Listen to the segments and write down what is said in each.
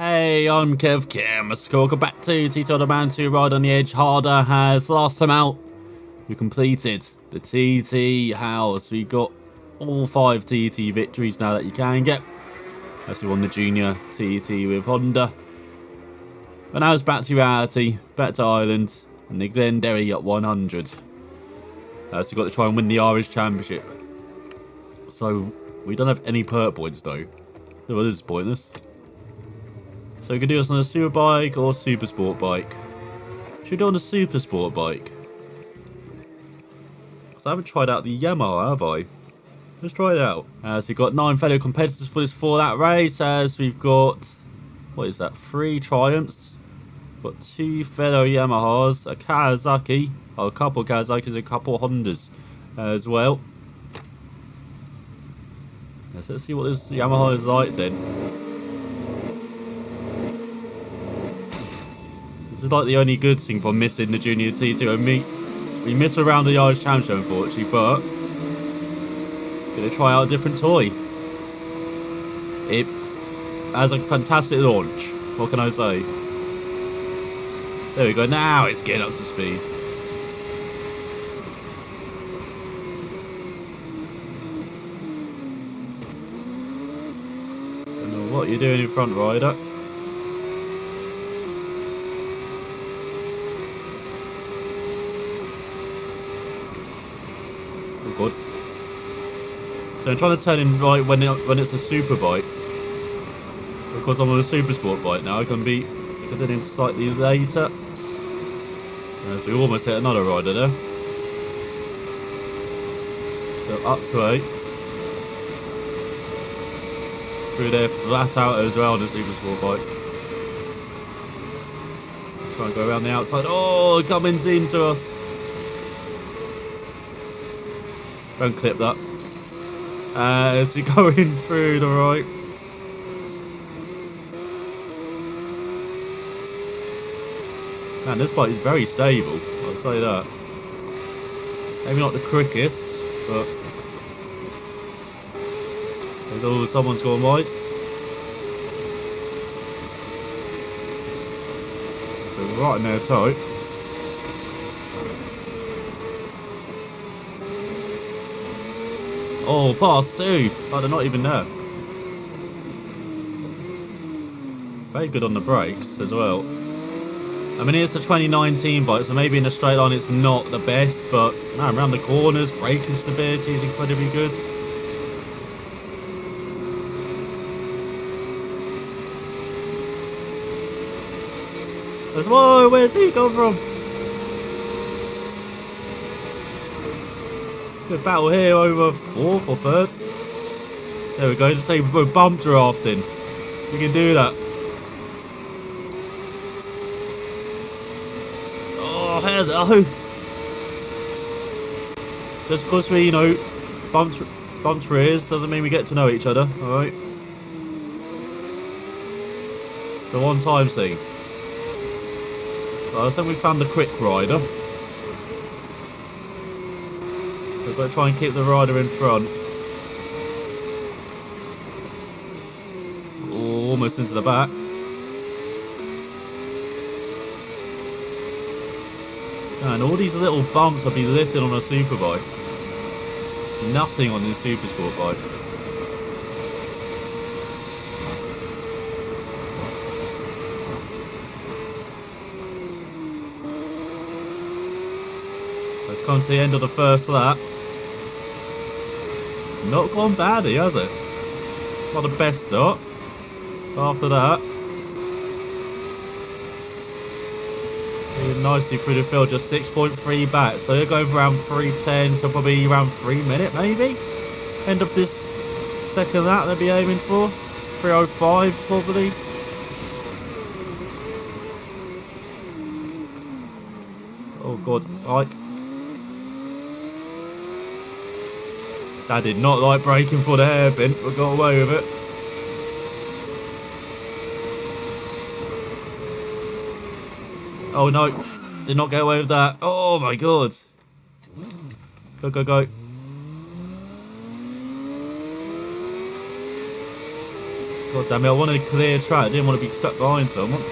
Hey, I'm Kev Kim. Welcome back to TT on the Man 2 Ride on the Edge. Harder has last time out. We completed the TT house. We got all 5 TT victories now that you can get. As we won the junior TT with Honda. But now it's back to reality, back to Ireland, and the Glenderry at 100. So we've got to try and win the Irish Championship. So we don't have any perk points though. Well, this is pointless. So we can do this on a super bike or Supersport bike. Should we do it on a Supersport bike? Because I haven't tried out the Yamaha, have I? Let's try it out. So we've got 9 fellow competitors for this 4-lap race. As we've got, what is that, 3 Triumphs. We've got 2 fellow Yamahas, a Kawasaki, or a couple of Kawasaki's, a couple of Hondas as well. Let's see what this Yamaha is like then. This is like the only good thing for missing the Junior T2. And we miss around the Irish Championship, unfortunately, but gonna try out a different toy. It has a fantastic launch. What can I say? There we go. Now it's getting up to speed. Don't know what you're doing in front, rider. Good. So I'm trying to turn in right when it's a super bike. Because I'm on a Supersport bike now, I can turn in slightly later. So we almost hit another rider there. So up to 8. Through there flat out as well on a Supersport bike. Try and go around the outside. Oh, Cummins into us. Don't clip that. As we go in through the right. Man, this bike is very stable, I'll say that. Maybe not the quickest, but someone's gone wide. So right in there tight. Oh, past 2. Oh, they're not even there. Very good on the brakes as well. I mean, it's the 2019 bike, so maybe in a straight line it's not the best, but man, around the corners, braking stability is incredibly good. Whoa, where's he come from? Good battle here over 4th or 3rd. There we go, just say we're bump drafting. We can do that. Oh, hello. Just because we, you know, bumped rears doesn't mean we get to know each other, alright? The one time thing. So I think we found the quick rider. We've got to try and keep the rider in front. Oh, almost into the back. And all these little bumps will be lifted on a super bike. Nothing on this Supersport bike. Let's come to the end of the first lap. Not gone badly, has it? Not the best start. After that, nicely through the field, just 6.3 back. So they're going for around 3:10, so probably around 3 minutes maybe. End of this second lap they'll be aiming for. 3:05 probably. Oh god, bike. That did not like braking for the hairpin, but got away with it. Oh no, did not get away with that. Oh my god. Go, go, go. God damn it, I wanted a clear track. I didn't want to be stuck behind someone.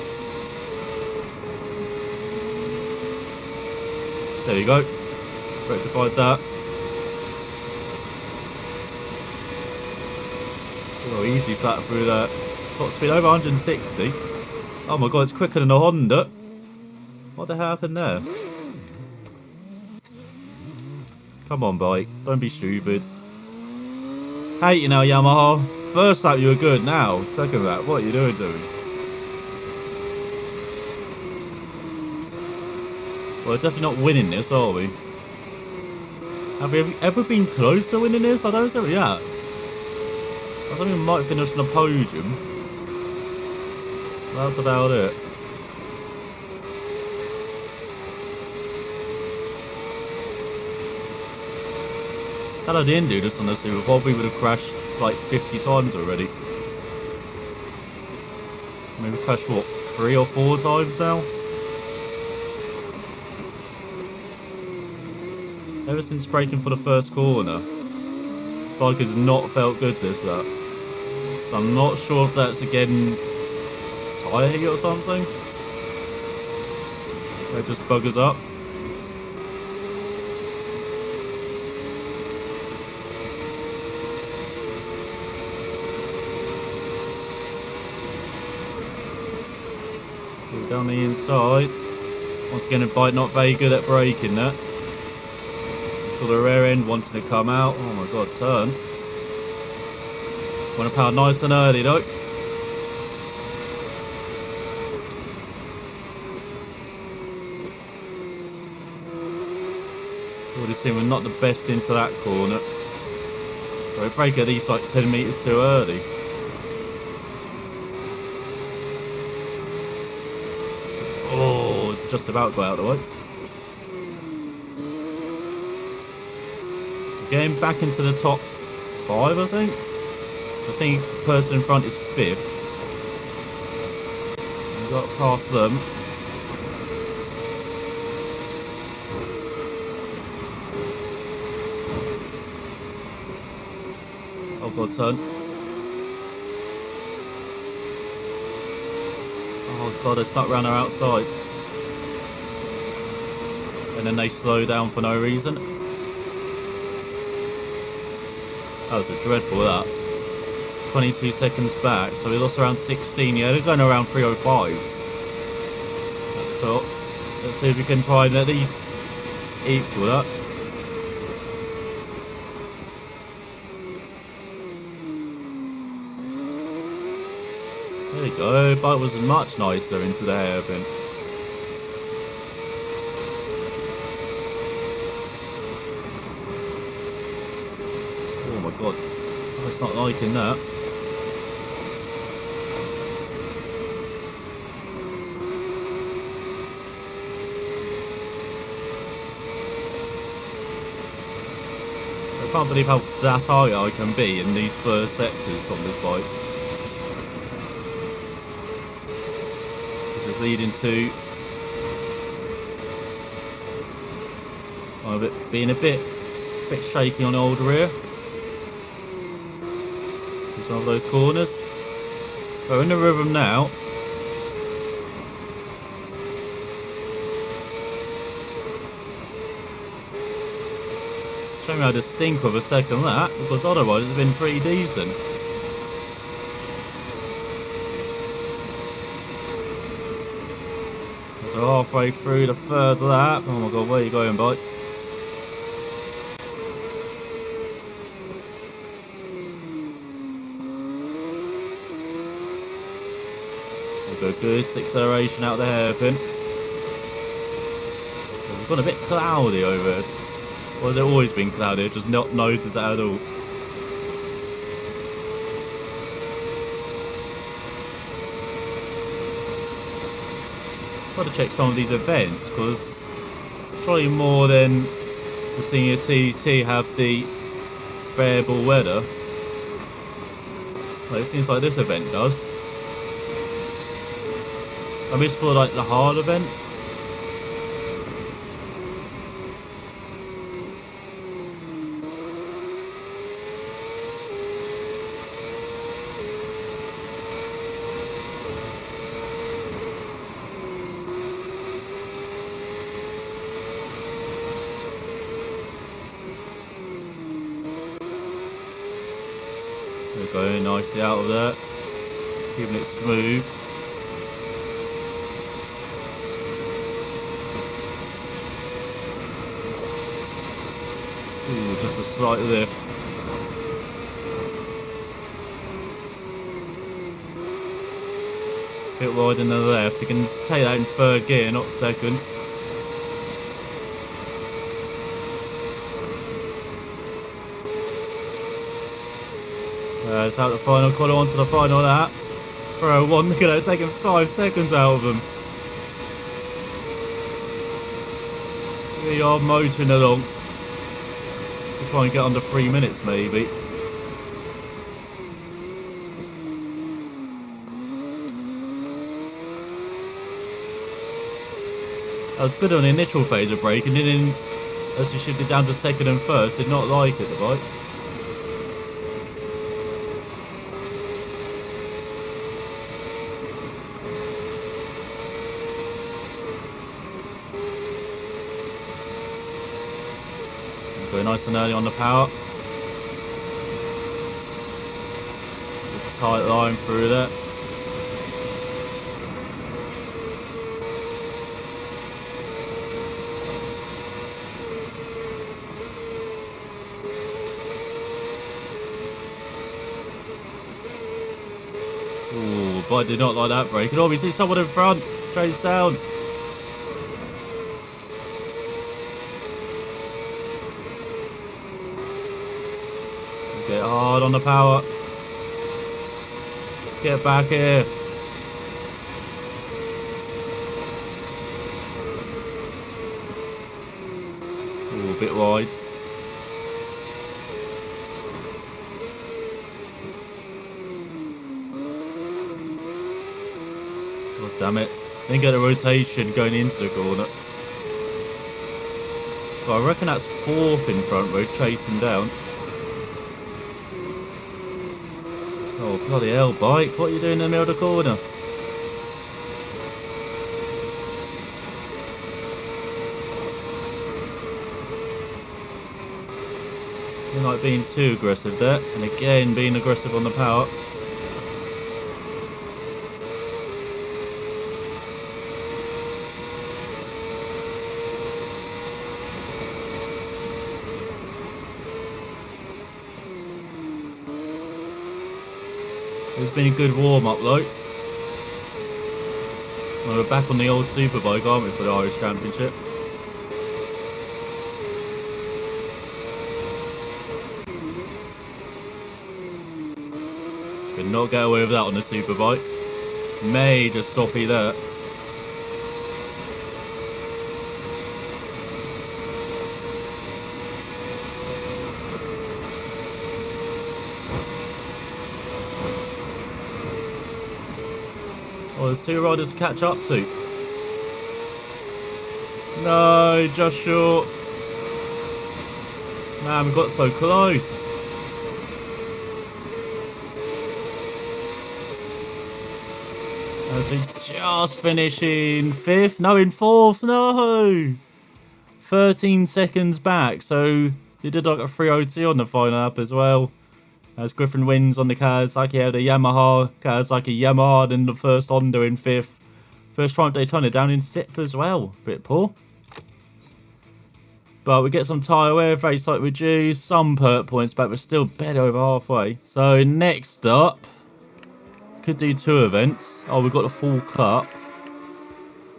There you go. Rectified that. Oh, easy flat through that. Top speed over 160. Oh my god, it's quicker than a Honda. What the hell happened there? Come on, bike. Don't be stupid. Hate you now, Yamaha. First lap you were good. Now, second lap, what are you doing? Well, we're definitely not winning this, are we? Have we ever been close to winning this? I don't know where we at. I think we might finish on a podium. That's about it. That I didn't do this on the Super, probably would have crashed like 50 times already. Maybe crashed what, 3 or 4 times now? Ever since braking for the first corner, bike has not felt good this lap. I'm not sure if that's again tyre heat or something. It just buggers up. Down the inside. Once again, a bike not very good at braking that. Saw the rear end wanting to come out. Oh my god, turn. Want to power nice and early though. Already seen we're not the best into that corner. So we brake at least like 10 metres too early. Oh, just about got out of the way. Getting back into the top 5, I think. I think the person in front is 5th. We've got past them. Oh god, turn. Oh god, I stuck round our outside. And then they slow down for no reason. That was a dreadful that. 22 seconds back, so we lost around 16. Yeah, they're going around 305s. So let's see if we can try and at least equal that. There you go, bike was much nicer into the hairpin. Oh my god, it's not liking that. I can't believe how flat high I can be in these first sectors on this bike. Which is leading to being a bit shaky on the old rear. In some of those corners. We're in the rhythm now. Shame I had a stink of a second lap, because otherwise it's been pretty decent. So halfway through the third lap. Oh my god, where are you going, bike? Good acceleration out the hairpin. It's gone a bit cloudy over it. Or has it always been cloudy? I've just not noticed that at all. Got to check some of these events, because surely more than the senior TT have the variable weather. Well, it seems like this event does. I wish for like the hard events. We're going nicely out of there. Keeping it smooth. Ooh, just a slight lift. Bit wide in the left. You can take that in third gear, not second. It's out the final corner onto the final lap. For a one, look at it, taking 5 seconds out of them. We are motoring along. We'll try and get under 3 minutes maybe. That was good on the initial phase of braking, and then as you shifted down to second and first, did not like it, the bike. Go nice and early on the power. A tight line through there. Ooh, but I did not like that brake. And obviously someone in front. Chase down. Get hard on the power. Get back here. Ooh, a bit wide. Oh, damn it. Didn't get a rotation going into the corner. Well, I reckon that's fourth in front row, chasing down. Oh, bloody hell, bike. What are you doing in the middle of the corner? You're like being too aggressive there. And again, being aggressive on the power. It's been a good warm-up though. Well, we're back on the old Superbike, aren't we, for the Irish Championship? Could not get away with that on the Superbike. Major stoppy there. Oh, there's 2 riders to catch up to. No, just short. Man, we got so close. As we just finish in 5th. No, in 4th. No. 13 seconds back. So he did like a 3:02 on the final lap as well. As Griffin wins on the Kawasaki, the Yamaha, Kawasaki Yamaha, and the first Honda in 5th. First Triumph Daytona down in 6th as well. Bit poor. But we get some tyre wear, very slightly reduced, some perk points back, but still barely over halfway. So next up, could do 2 events. Oh, we've got the full cup.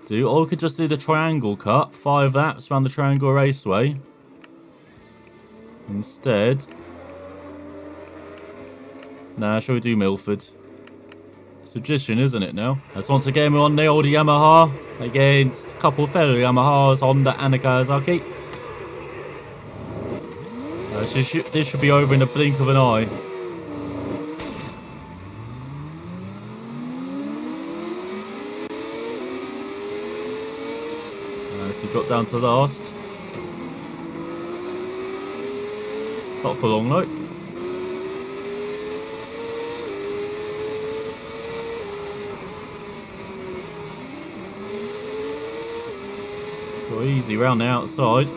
Or we could just do the Triangle Cup, 5 laps around the Triangle Raceway. Instead. Nah, shall we do Milford? Suggestion, isn't it now? As once again we're on the old Yamaha against a couple of fellow Yamahas, Honda and a Kawasaki. This should be over in the blink of an eye. So drop down to last. Not for long though. Go easy round the outside.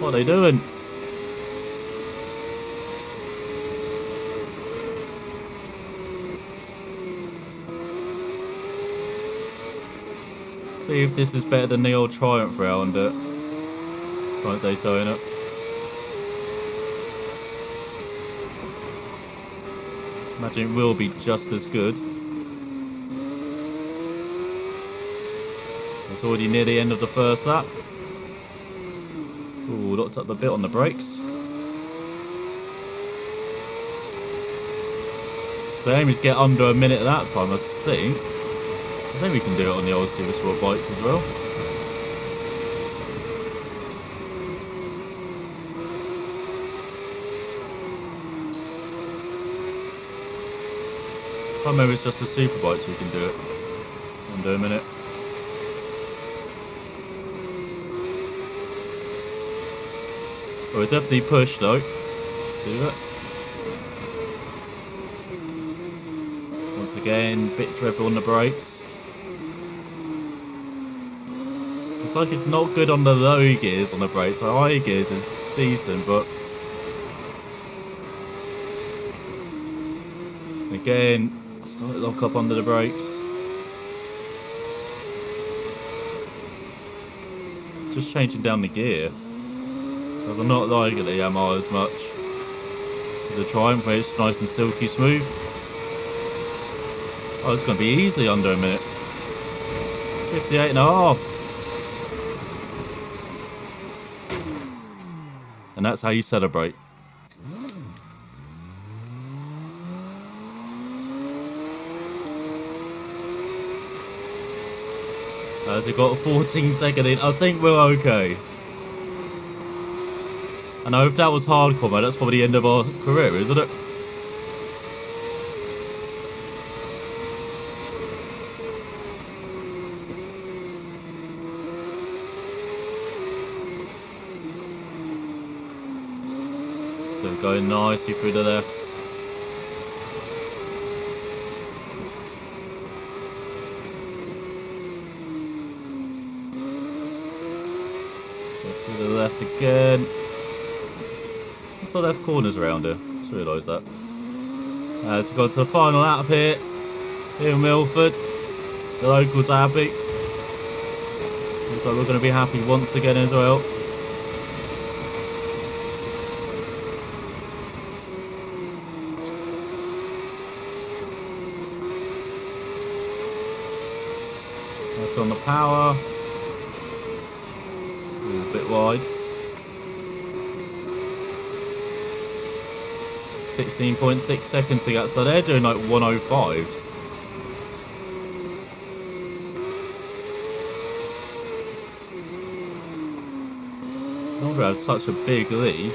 What are they doing? See if this is better than the old Triumph round at Daytona. Imagine it will be just as good. It's already near the end of the first lap. Ooh, locked up the bit on the brakes. So aim is get under a minute that time, I think. I think we can do it on the old Supersport bikes as well. I remember it's just the super bikes we can do it under a minute. Well, we definitely push though. Do that. Once again, bit treble on the brakes. It's like it's not good on the low gears on the brakes. The high gears is decent, but again, slight lock up under the brakes. Just changing down the gear. Because I'm not liking the Yamaha as much. The Triumph, it's nice and silky smooth. Oh, it's going to be easily under a minute. 58 and a half. And that's how you celebrate. As it got a 14-second in, I think we're okay. I know if that was hardcore, mate, that's probably the end of our career, isn't it? So going nicely through the lefts. Go through the left again. What's our left corners around here? Just realised that. As we got to the final lap here in Milford. The locals are happy. Looks like we're going to be happy once again as well. That's on the power. Ooh, a bit wide. 16.6 seconds to go. So they're doing like 105s. Never had such a big lead.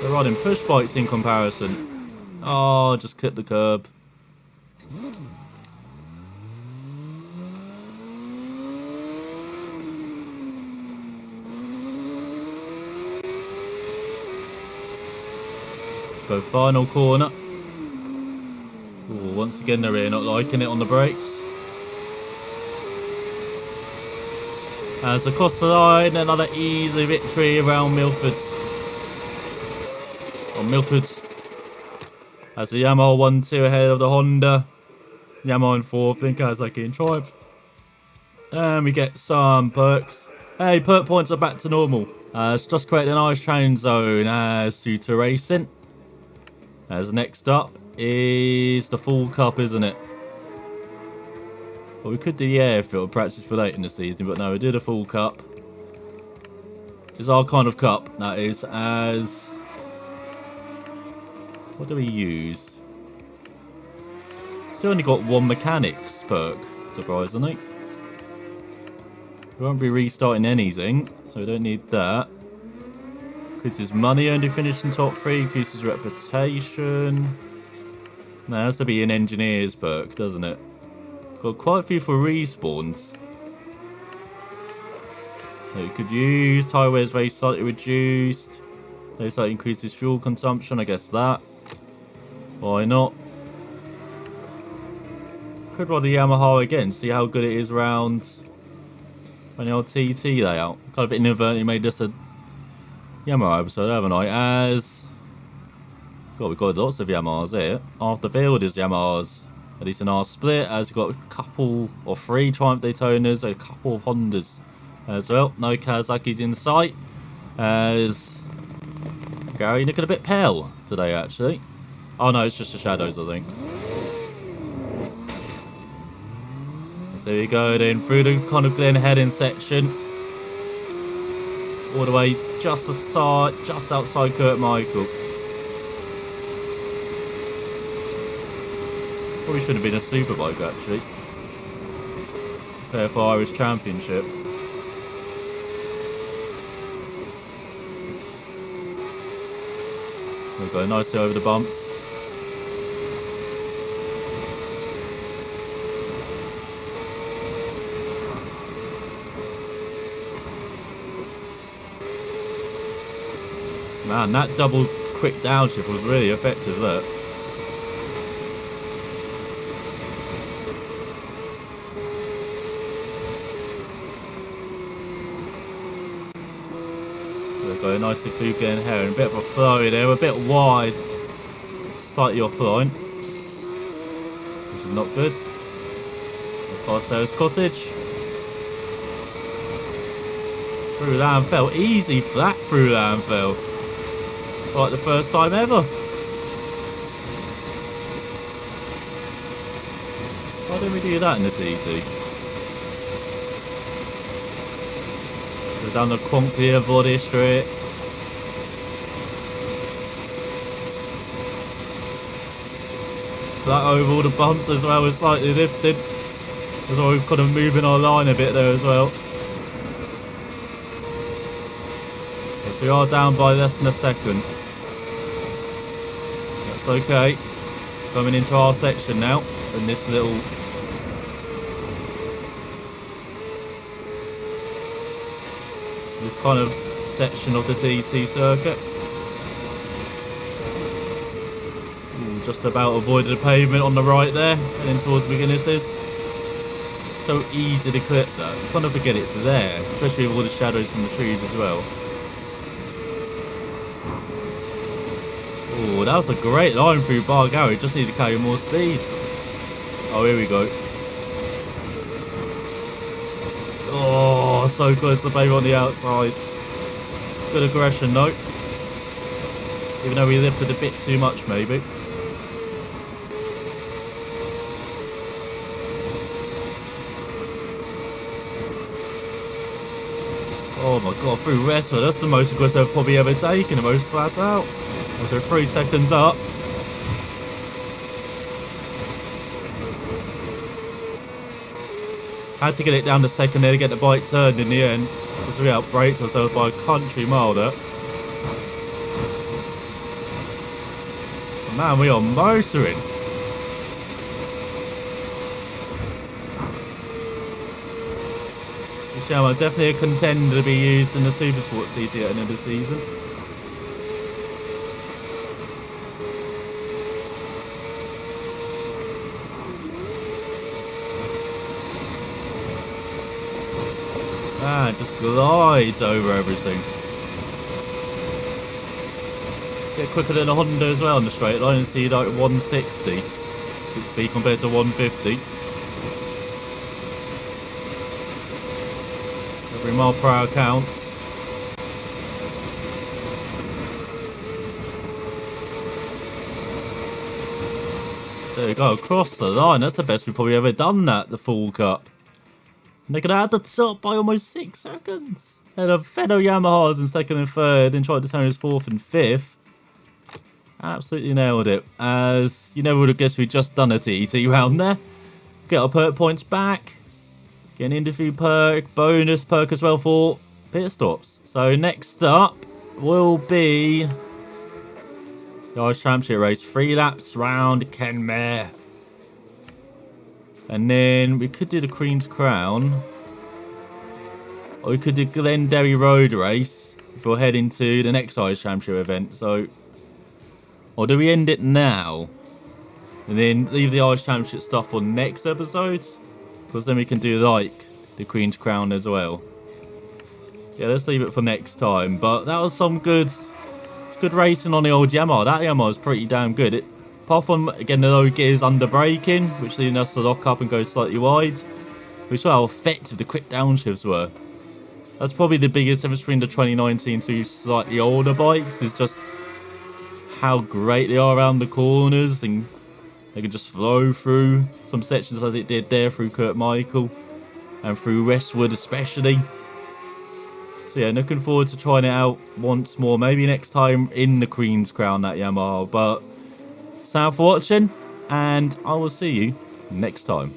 They're riding push bikes in comparison. Oh, just clipped the curb. Go final corner. Ooh, once again they're here not liking it on the brakes. As across the line, another easy victory around Milford. On Milford. As the Yamaha 1-2 ahead of the Honda. Yamaha in 4th, I think Kawasaki in Triumph. And we get some perks. Hey, perk points are back to normal. It's just created a nice train zone as Suter Racing. As next up is the full cup, isn't it? Well, we could do the airfield practice for late in the season, but no, we do the full cup. It's our kind of cup, that is, as... What do we use? Still only got one mechanics perk, surprisingly. We won't be restarting anything, so we don't need that. Increases money only finishing top 3, increases reputation. Now, it has to be an engineer's perk, doesn't it? Got quite a few for respawns. So you could use tire wear is very slightly reduced. They slightly increases fuel consumption, I guess that. Why not? Could ride the Yamaha again, see how good it is around when the old TT layout. Kind of inadvertently made this a Yamaha episode, haven't I? As... God, we've got lots of Yamahas here. Half the field is Yamahas. At least in our split, as we've got a couple or 3 Triumph Daytonas, a couple of Hondas as well. No Kawasaki's in sight. As Gary looking a bit pale today, actually. Oh no, it's just the shadows, I think. So we go then through the kind of Glen Heading section. All the way just outside Kurt Michael. Probably should have been a superbike, actually. Prepare for Irish Championship. We'll go nicely over the bumps. Man, that double quick downshift was really effective, look. Go nicely through Glen Heron. A bit of a flow there, a bit wide, slightly offline, which is not good. Past Sarah's Cottage. Through Lamfell, easy flat through Lamfell. Like the first time ever. Why didn't we do that in the TT? We've done the Quankia body straight. Flat over all the bumps as well, was slightly lifted. As well, we're kind of moving our line a bit there as well. So we are down by less than a second. That's okay. Coming into our section now, and this little kind of section of the TT circuit. Just about avoided the pavement on the right there, heading towards McGuinness's. So easy to clip that. You kind of forget it's there, especially with all the shadows from the trees as well. Oh, that was a great line through Bar Gary. Just need to carry more speed. Oh, here we go. Oh, so close to the pavement on the outside. Good aggression though. Even though we lifted a bit too much maybe. Oh my god, through Westwood, that's the most aggressive I've probably ever taken, the most flat out. So 3 seconds up. Had to get it down to second there to get the bike turned in the end. Because we outbraked ourselves by a country mile there. But man, we are motoring. This Yamaha definitely a contender to be used in the Supersport TT at the end of the season. Man, just glides over everything. Get quicker than a Honda as well on the straight line, and see like 160 quick speed compared to 150. Every mile per hour counts. There you go, across the line. That's the best we've probably ever done that, the full cup. And they're going to add the top by almost 6 seconds. Had a fellow Yamahas in second and third, and tried to turn his fourth and fifth. Absolutely nailed it. As you never would have guessed we'd just done a TT round there. Get our perk points back. Get an interview perk, bonus perk as well for pit stops. So next up will be the Irish Championship race. 3 laps round Kenmare. And then we could do the Queen's Crown. Or we could do Glenderry Road race if we're heading to the next Irish Championship event. So, or do we end it now? And then leave the Irish Championship stuff for next episode? Because then we can do like the Queen's Crown as well. Yeah, let's leave it for next time. But that was some good, it's good racing on the old Yamaha. That Yamaha was pretty damn good. Apart from, again, the low gears under braking, which leading us to lock up and go slightly wide. We saw how effective the quick downshifts were. That's probably the biggest difference between the 2019 to slightly older bikes, is just how great they are around the corners, and they can just flow through some sections as it did there through Kurt Michael and through Westwood especially. So yeah, looking forward to trying it out once more, maybe next time in the Queen's Crown, that Yamaha. But thanks for watching, and I will see you next time.